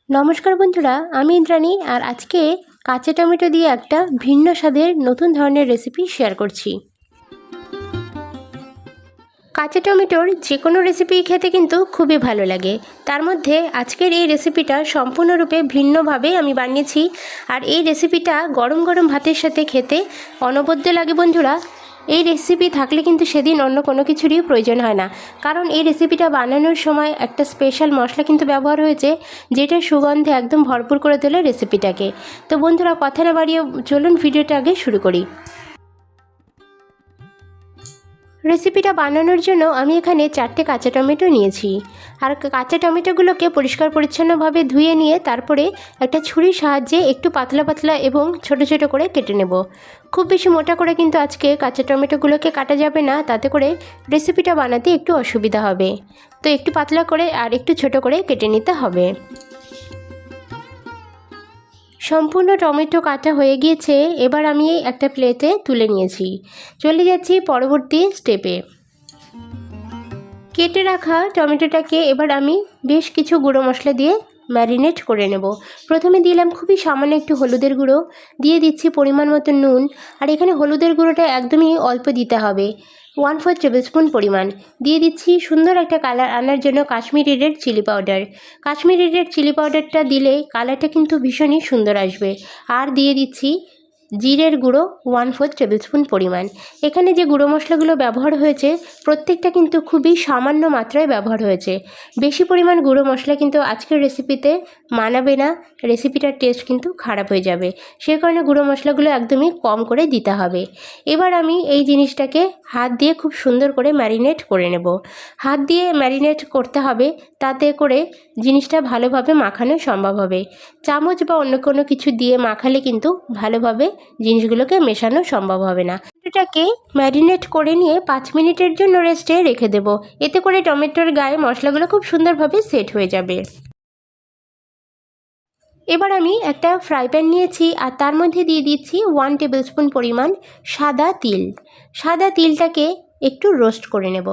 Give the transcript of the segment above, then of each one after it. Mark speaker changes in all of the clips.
Speaker 1: নমস্কার বন্ধুরা, আমি ইন্দ্রাণী আর আজকে কাঁচা টমেটো দিয়ে একটা ভিন্ন স্বাদের নতুন ধরনের রেসিপি শেয়ার করছি। কাঁচা টমেটোর যে কোনো রেসিপি খেতে কিন্তু খুবই ভালো লাগে। তার মধ্যে আজকের এই রেসিপিটা সম্পূর্ণরূপে ভিন্নভাবে আমি বানিয়েছি। আর এই রেসিপিটা গরম গরম ভাতের সাথে খেতে অনবদ্য লাগে বন্ধুরা। এই রেসিপি থাকলে কিন্তু সেদিন অন্য কোনো কিছুরই প্রয়োজন হয় না, কারণ এই রেসিপিটা বানানোর সময় একটা স্পেশাল মশলা কিন্তু ব্যবহার হয়েছে, যেটার সুগন্ধে একদম ভরপুর করে তোলে রেসিপিটাকে। তো বন্ধুরা, কথা না বাড়িয়ে চলুন ভিডিওটা আগে শুরু করি। রেসিপিটা বানানোর জন্য আমি এখানে 4টে কাঁচা টমেটো নিয়েছি। আর কাঁচা টমেটোগুলোকে পরিষ্কার পরিচ্ছন্নভাবে ধুয়ে নিয়ে তারপরে একটা ছুরির সাহায্যে একটু পাতলা পাতলা এবং ছোট ছোট করে কেটে নেব। খুব বেশি মোটা করে কিন্তু আজকে কাঁচা টমেটোগুলোকে কাটা যাবে না, তাতে করে রেসিপিটা বানাতে একটু অসুবিধা হবে। তো একটু পাতলা করে আর একটু ছোট করে কেটে নিতে হবে। সম্পূর্ণ টমেটো কাটা হয়ে গিয়েছে। এবার আমি একটা প্লেটে তুলে নিয়েছি। চলে যাচ্ছি পরবর্তী স্টেপে। কেটে রাখা টমেটোটাকে এবার আমি বেশ কিছু গুঁড়ো মশলা দিয়ে ম্যারিনেট করে নেব। প্রথমে দিলাম খুবই সামান্য একটু হলুদের গুঁড়ো, দিয়ে দিচ্ছি পরিমাণ মতো নুন। আর এখানে হলুদের গুঁড়োটা একদমই অল্প দিতে হবে, 1/4 টেবিল স্পুন পরিমাণ। দিয়ে দিচ্ছি সুন্দর একটা কালার আনার জন্য Kashmiri red chilli powder. Kashmiri red chilli পাউডারটা দিলে কালারটা কিন্তু ভীষণই সুন্দর আসবে। আর দিয়ে দিচ্ছি জিরের গুঁড়ো 1/4 টেবিল স্পুন পরিমাণ। এখানে যে গুঁড়ো মশলাগুলো ব্যবহার হয়েছে প্রত্যেকটা কিন্তু খুবই সামান্য মাত্রায় ব্যবহার হয়েছে। বেশি পরিমাণ গুঁড়ো মশলা কিন্তু আজকের রেসিপিতে মানাবে না, রেসিপিটার টেস্ট কিন্তু খারাপ হয়ে যাবে। সে কারণে গুঁড়ো মশলাগুলো একদমই কম করে দিতে হবে। এবার আমি এই জিনিসটাকে হাত দিয়ে খুব সুন্দর করে ম্যারিনেট করে নেব। হাত দিয়ে ম্যারিনেট করতে হবে, তাতে করে জিনিসটা ভালোভাবে মাখানো সম্ভব হবে। চামচ বা অন্য কোনো কিছু দিয়ে মাখালে কিন্তু ভালোভাবে জিনিসগুলোকে মেশানো সম্ভব হবে না। এটাকে ম্যারিনেট করে নিয়ে 5 মিনিটের জন্য রেস্টে রেখে দেব। এতে করে টমেটোর গায়ে মশলাগুলো খুব সুন্দরভাবে সেট হয়ে যাবে। এবার আমি একটা ফ্রাই প্যান নিয়েছি আর তার মধ্যে দিয়ে দিচ্ছি 1 টেবিল স্পুন পরিমাণ সাদা তিল। সাদা তিলটাকে একটু রোস্ট করে নেব।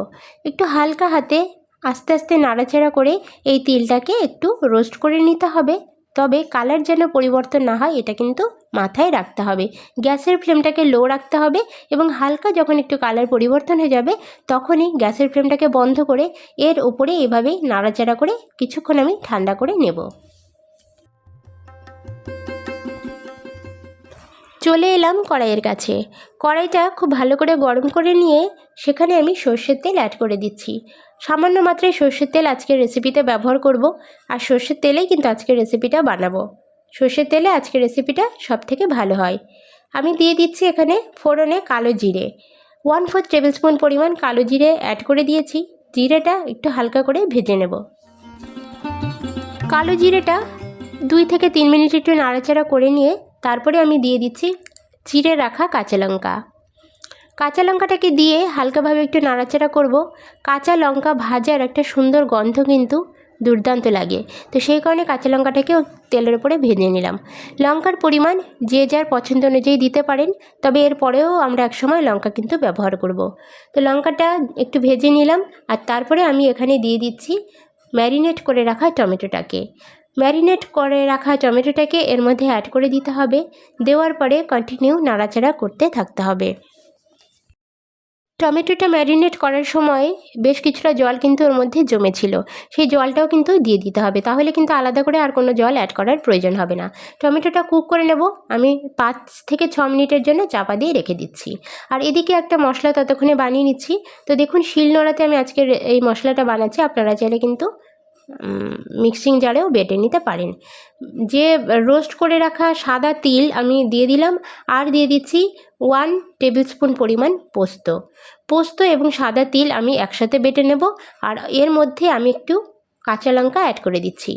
Speaker 1: একটু হালকা হাতে আস্তে আস্তে নাড়াচাড়া করে এই তিলটাকে একটু রোস্ট করে নিতে হবে। তবে কালার যেন পরিবর্তন না হয় এটা কিন্তু মাথায় রাখতে হবে। গ্যাসের ফ্লেমটাকে লো রাখতে হবে এবং হালকা যখন একটু কালার পরিবর্তন হয়ে যাবে তখনই গ্যাসের ফ্লেমটাকে বন্ধ করে এর উপরে এভাবেই নাড়াচাড়া করে কিছুক্ষণ আমি ঠান্ডা করে নেব। চলে এলাম কড়াইয়ের কাছে। কড়াইটা খুব ভালো করে গরম করে নিয়ে সেখানে আমি সর্ষের তেল অ্যাড করে দিচ্ছি। সামান্য মাত্রায় সর্ষের তেল আজকের রেসিপিতে ব্যবহার করব। আর সর্ষের তেলেই কিন্তু আজকের রেসিপিটা বানাবো। সর্ষের তেলে আজকের রেসিপিটা সবথেকে ভালো হয়। আমি দিয়ে দিচ্ছি এখানে ফোড়নে কালো জিরে, 1/4 টেবিল স্পুন পরিমাণ কালো জিরে অ্যাড করে দিয়েছি। জিরেটা একটু হালকা করে ভেজে নেব। কালো জিরেটা 2 থেকে 3 মিনিট একটু নাড়াচাড়া করে নিয়ে তারপরে আমি দিয়ে দিচ্ছি চিড়ে রাখা কাঁচা লঙ্কা। কাঁচা লঙ্কাটাকে দিয়ে হালকাভাবে একটু নাড়াচাড়া করব। কাঁচা লঙ্কা ভাজার একটা সুন্দর গন্ধ কিন্তু দুর্দান্ত লাগে, তো সেই কারণে কাঁচা লঙ্কাটাকেও তেলের উপরে ভেজে নিলাম। লঙ্কার পরিমাণ যে যার পছন্দ অনুযায়ী দিতে পারেন, তবে এরপরেও আমরা একসময় লঙ্কা কিন্তু ব্যবহার করব। তো লঙ্কাটা একটু ভেজে নিলাম আর তারপরে আমি এখানে দিয়ে দিচ্ছি ম্যারিনেট করে রাখা টমেটোটাকে। ম্যারিনেট করে রাখা টমেটোটাকে এর মধ্যে অ্যাড করে দিতে হবে। দেওয়ার পরে কন্টিনিউ নাড়াচাড়া করতে থাকতে হবে। টমেটোটা ম্যারিনেট করার সময় বেশ কিছুটা জল কিন্তু ওর মধ্যে জমেছিল, সেই জলটাও কিন্তু দিয়ে দিতে হবে, তাহলে কিন্তু আলাদা করে আর কোনো জল অ্যাড করার প্রয়োজন হবে না। টমেটোটা কুক করে নেব। আমি 5 থেকে 6 মিনিটের জন্য চাপা দিয়ে রেখে দিচ্ছি। আর এদিকে একটা মশলা ততক্ষণে বানিয়ে নিচ্ছি। তো দেখুন, শিলনোড়াতে আমি আজকের এই মশলাটা বানাচ্ছি, আপনারা চাইলে কিন্তু মিক্সিং জারেও বেটে নিতে পারেন। যে রোস্ট করে রাখা সাদা তিল আমি দিয়ে দিলাম আর দিয়ে দিচ্ছি 1 টেবিল স্পুন পরিমাণ পোস্ত। পোস্ত এবং সাদা তিল আমি একসাথে বেটে নেব। আর এর মধ্যে আমি একটু কাঁচা লঙ্কা অ্যাড করে দিচ্ছি।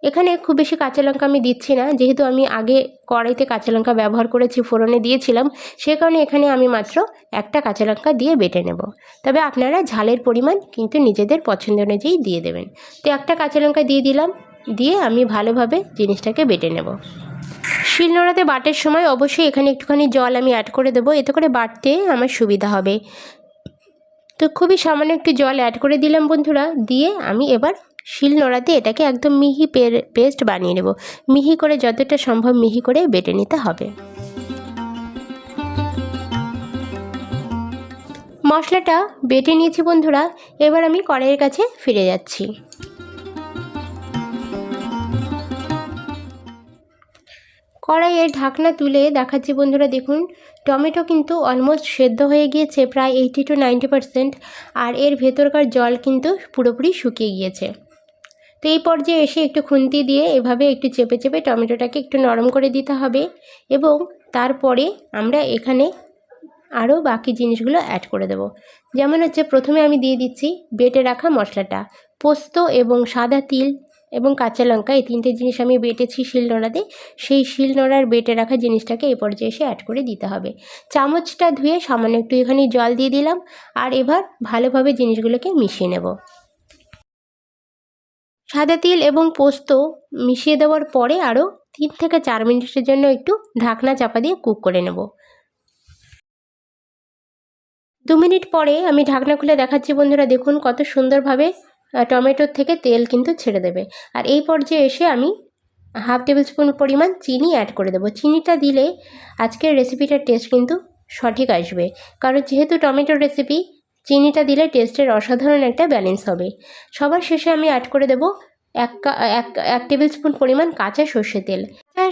Speaker 1: এখানে খুব বেশি কাঁচা লঙ্কা আমি দিচ্ছি না, যেহেতু আমি আগে কড়াইতে কাঁচা লঙ্কা ব্যবহার করেছি, ফোড়নে দিয়েছিলাম, সে কারণে এখানে আমি মাত্র একটা কাঁচা লঙ্কা দিয়ে বেটে নেব। তবে আপনারা ঝালের পরিমাণ কিন্তু নিজেদের পছন্দ অনুযায়ী দিয়ে দেবেন। তো একটা কাঁচা লঙ্কা দিয়ে দিলাম, দিয়ে আমি ভালোভাবে জিনিসটাকে বেটে নেব। শিলনোড়াতে বাটার সময় অবশ্যই এখানে একটুখানি জল আমি অ্যাড করে দেবো, এতে করে বাটতে আমার সুবিধা হবে। তো খুবই সামান্য একটু জল অ্যাড করে দিলাম বন্ধুরা, দিয়ে আমি এবার শিল নোড়াতে এটাকে একদম মিহি পেস্ট বানিয়ে নেব। মিহি করে, যতটা সম্ভব মিহি করে বেটে নিতে হবে। মশলাটা বেটে নিয়েছি বন্ধুরা, এবার আমি কড়াইয়ের কাছে ফিরে যাচ্ছি। কড়াইয়ের ঢাকনা তুলে দেখাচ্ছি বন্ধুরা, দেখুন টমেটো কিন্তু অলমোস্ট সেদ্ধ হয়ে গিয়েছে প্রায় 80 to 90%, আর এর ভেতরকার জল কিন্তু পুরোপুরি শুকিয়ে গিয়েছে। তো এই পর্যায়ে এসে একটু খুন্তি দিয়ে এভাবে একটু চেপে চেপে টমেটোটাকে একটু নরম করে দিতে হবে, এবং তারপরে আমরা এখানে আরও বাকি জিনিসগুলো অ্যাড করে দেব। যেমন হচ্ছে, প্রথমে আমি দিয়ে দিচ্ছি বেটে রাখা মশলাটা। পোস্ত এবং সাদা তিল এবং কাঁচা লঙ্কা, এই তিনটে জিনিস আমি বেটেছি শিলনোড়াতে। সেই শিলনোড়ার বেটে রাখা জিনিসটাকে এই পর্যায়ে এসে অ্যাড করে দিতে হবে। চামচটা ধুয়ে সামান্য একটু এখানে জল দিয়ে দিলাম, আর এবার ভালোভাবে জিনিসগুলোকে মিশিয়ে নেব। সাদা তিল এবং পোস্ত মিশিয়ে দেওয়ার পরে আরও 3 থেকে 4 মিনিটের জন্য একটু ঢাকনা চাপা দিয়ে কুক করে নেব। 2 মিনিট পরে আমি ঢাকনা খুলে দেখাচ্ছি বন্ধুরা, দেখুন কত সুন্দরভাবে টমেটোর থেকে তেল কিন্তু ছেড়ে দেবে। আর এই পর্যায়ে এসে আমি 1/2 টেবিল স্পুন পরিমাণ চিনি অ্যাড করে দেবো। চিনিটা দিলে আজকের রেসিপিটার টেস্ট কিন্তু সঠিক আসবে, কারণ যেহেতু টমেটোর রেসিপি, চিনিটা দিলে টেস্টের অসাধারণ একটা ব্যালেন্স হবে। সবার শেষে আমি অ্যাড করে দেবো 1 টেবিল স্পুন পরিমাণ কাঁচা সর্ষে তেল।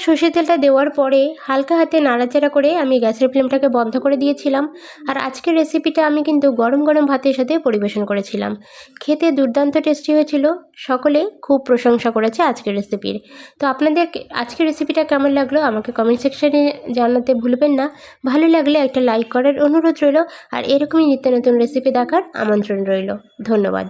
Speaker 1: সর্ষে তেলটা দেওয়ার পরে হালকা হাতে নাড়াচাড়া করে আমি গ্যাসের ফ্লেমটাকে বন্ধ করে দিয়েছিলাম। আর আজকের রেসিপিটা আমি কিন্তু গরম গরম ভাতের সাথে পরিবেশন করেছিলাম। খেতে দুর্দান্ত টেস্টি হয়েছিল, সকলে খুব প্রশংসা করেছে আজকের রেসিপির। তো আপনাদের আজকের রেসিপিটা কেমন লাগলো আমাকে কমেন্ট সেকশানে জানাতে ভুলবেন না। ভালো লাগলে একটা লাইক করার অনুরোধ রইল, আর এরকমই নিত্য নতুন রেসিপি দেখার আমন্ত্রণ রইল। ধন্যবাদ।